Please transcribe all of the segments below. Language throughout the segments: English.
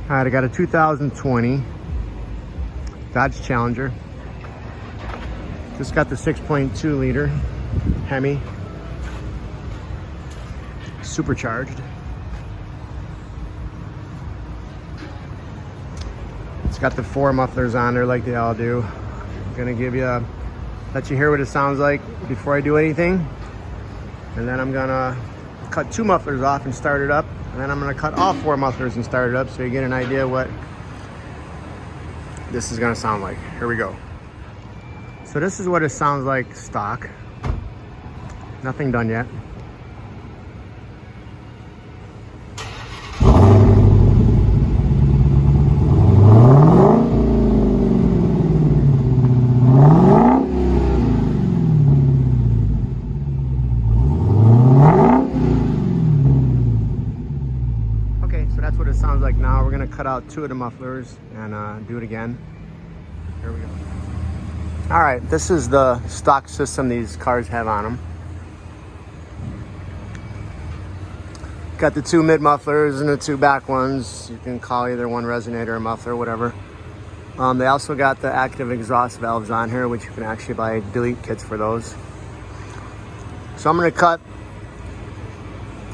All right, I got a 2020 Dodge Challenger. Just got the 6.2 liter Hemi, supercharged. It's got the 4 mufflers on there like they all do. I'm gonna let you hear what it sounds like before I do anything. And then I'm gonna cut 2 mufflers off and start it up. And then I'm gonna cut all 4 mufflers and start it up so you get an idea what this is gonna sound like. Here we go. So this is what it sounds like stock. Nothing done yet. So that's what it sounds like now. We're gonna cut out 2 of the mufflers and do it again. Here we go. All right, this is the stock system these cars have on them. Got the 2 mid mufflers and the 2 back ones. You can call either one resonator or muffler, whatever. They also got the active exhaust valves on here, which you can actually buy delete kits for those. So I'm gonna cut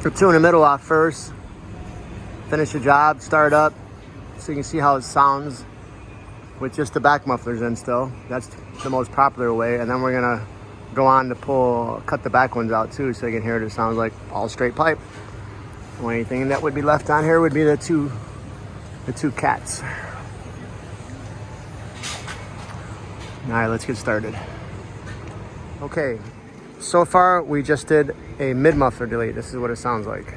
the 2 in the middle off first. Finish the job, start up, so you can see how it sounds with just the back mufflers in still. That's the most popular way. And then we're gonna go on to cut the back ones out too, so you can hear it sounds like all straight pipe. The only thing that would be left on here would be the two cats. All right, let's get started. Okay, so far we just did a mid muffler delete. This is what it sounds like.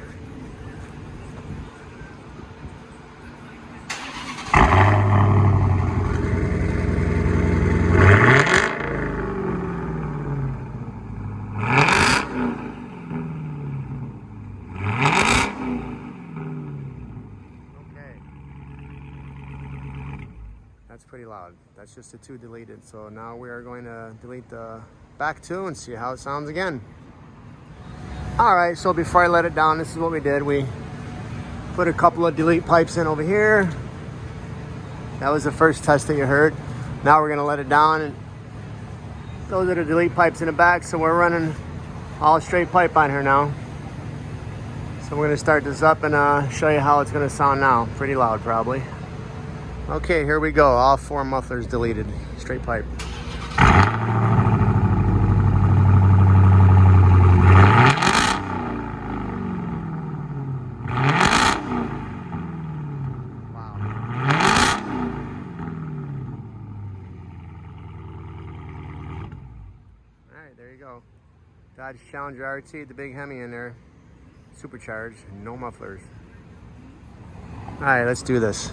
That's pretty loud. That's just the 2 deleted. So now we are going to delete the back 2 and see how it sounds again. All right, so before I let it down, this is what we did. We put a couple of delete pipes in over here. That was the first test that you heard. Now we're gonna let it down, and those are the delete pipes in the back. So we're running all straight pipe on here now. So we're gonna start this up and show you how it's gonna sound now. Pretty loud, probably. Okay, here we go. All 4 mufflers deleted. Straight pipe. Wow. All right, there you go. Dodge Challenger SRT, the big Hemi in there. Supercharged, no mufflers. All right, let's do this.